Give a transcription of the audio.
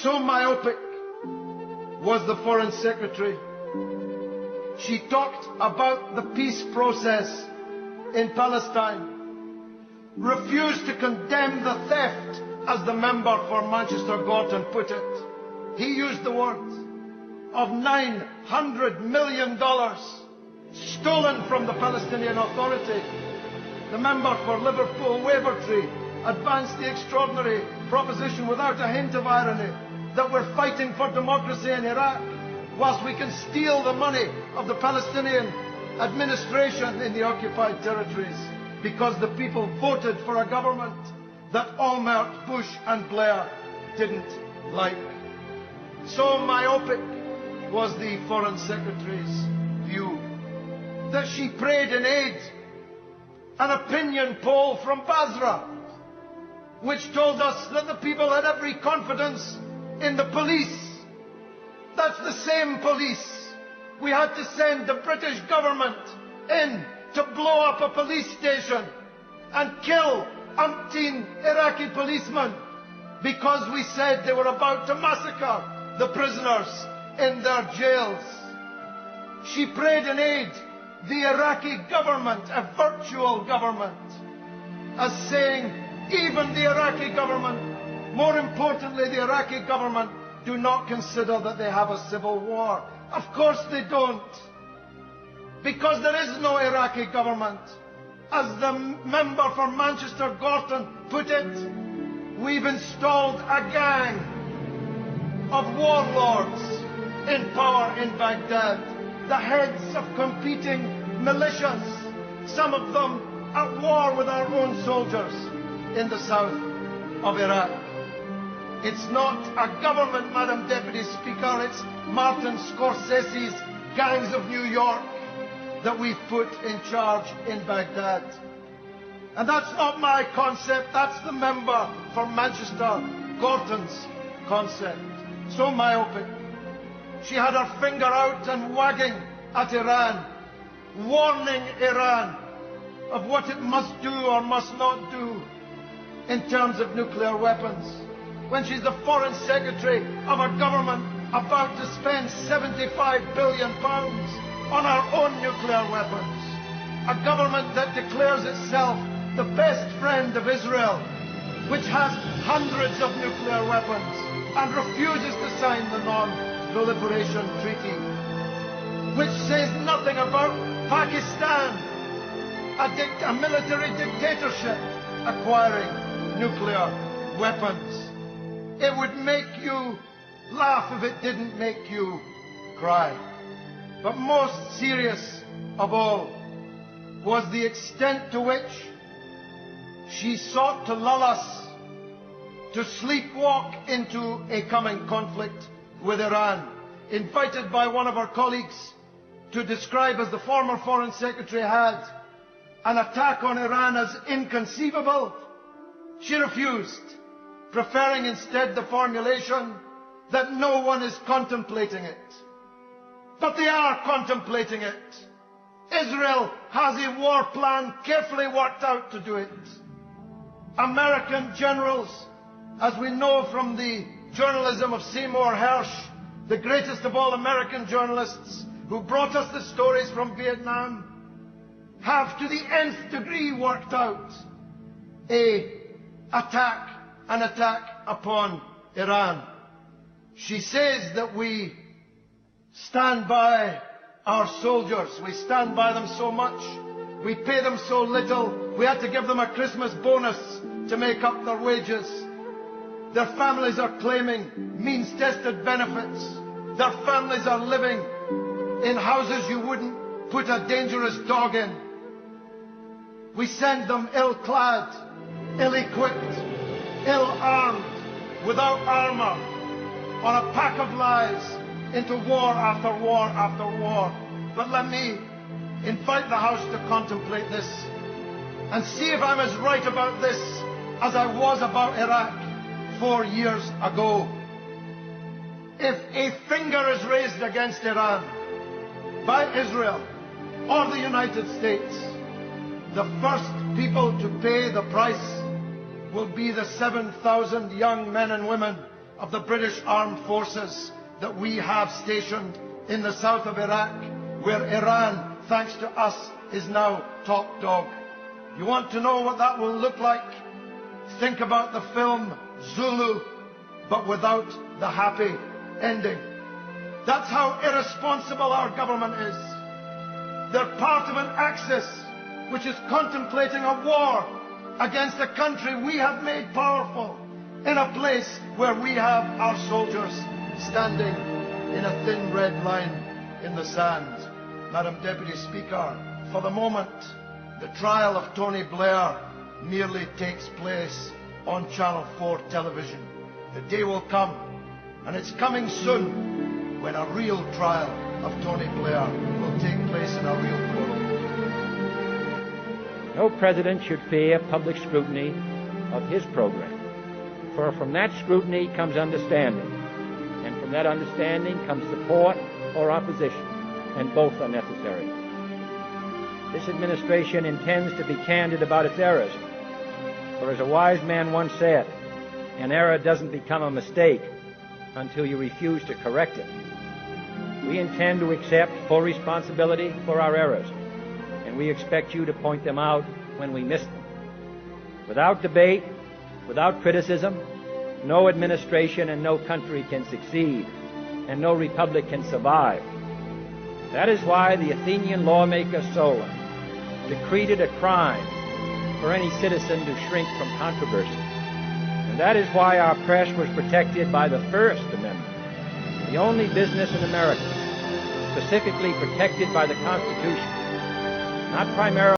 So myopic was the Foreign Secretary. She talked about the peace process in Palestine, refused to condemn the theft, as the member for Manchester Gorton put it. He used the words of $900 million stolen from the Palestinian Authority. The member for Liverpool Wavertree advanced the extraordinary proposition without a hint of irony that we're fighting for democracy in Iraq whilst we can steal the money of the Palestinian administration in the occupied territories because the people voted for a government that Olmert, Bush and Blair didn't like. So myopic was the Foreign Secretary's view that she prayed in aid an opinion poll from Basra, which told us that the people had every confidence in the police. That's the same police we had to send the British government in to blow up a police station and kill umpteen Iraqi policemen because we said they were about to massacre the prisoners in their jails. She prayed in aid the Iraqi government, a virtual government, as saying even the Iraqi government, more importantly the Iraqi government, do not consider that they have a civil war. Of course they don't, because there is no Iraqi government. As the member for Manchester Gorton put it, we've installed a gang of warlords in power in Baghdad, the heads of competing militias, some of them at war with our own soldiers in the south of Iraq. It's not a government, Madam Deputy Speaker, it's Martin Scorsese's gangs of New York that we've put in charge in Baghdad. And that's not my concept, that's the member for Manchester Gorton's concept. So myopic. She had her finger out and wagging at Iran, warning Iran of what it must do or must not do in terms of nuclear weapons, when she's the Foreign Secretary of a government about to spend £75 billion on our own nuclear weapons, a government that declares itself the best friend of Israel, which has hundreds of nuclear weapons and refuses to sign the Non-Proliferation Treaty, which says nothing about Pakistan, a military dictatorship, acquiring nuclear weapons. It would make you laugh if it didn't make you cry. But most serious of all was the extent to which she sought to lull us to sleepwalk into a coming conflict with Iran, invited by one of our colleagues to describe, as the former Foreign Secretary had, an attack on Iran as inconceivable. She refused, preferring instead the formulation that no one is contemplating it. But they are contemplating it. Israel has a war plan carefully worked out to do it. American generals, as we know from the journalism of Seymour Hersh, the greatest of all American journalists who brought us the stories from Vietnam, have to the nth degree worked out an attack upon Iran. She says that we stand by our soldiers. We stand by them so much. We pay them so little. We had to give them a Christmas bonus to make up their wages. Their families are claiming means-tested benefits. Their families are living in houses you wouldn't put a dangerous dog in. We send them ill-clad, ill-equipped, ill-armed, without armour, on a pack of lies into war after war after war. But let me invite the House to contemplate this and see if I'm as right about this as I was about Iraq 4 years ago. If a finger is raised against Iran by Israel or the United States, the first people to pay the price will be the 7,000 young men and women of the British Armed Forces that we have stationed in the south of Iraq, where Iran, thanks to us, is now top dog. You want to know what that will look like? Think about the film Zulu, but without the happy ending. That's how irresponsible our government is. They're part of an axis which is contemplating a war against a country we have made powerful, in a place where we have our soldiers standing in a thin red line in the sand. Madam Deputy Speaker, for the moment, the trial of Tony Blair merely takes place on Channel 4 television. The day will come, and it's coming soon, when a real trial of Tony Blair will take place in a real court. No president should fear public scrutiny of his program, for from that scrutiny comes understanding, and from that understanding comes support or opposition, and both are necessary. This administration intends to be candid about its errors, for as a wise man once said, an error doesn't become a mistake until you refuse to correct it. We intend to accept full responsibility for our errors, and we expect you to point them out when we miss them. Without debate, without criticism, no administration and no country can succeed, and no republic can survive. That is why the Athenian lawmaker Solon decreed it a crime for any citizen to shrink from controversy. And that is why our press was protected by the First Amendment, the only business in America specifically protected by the Constitution, not primarily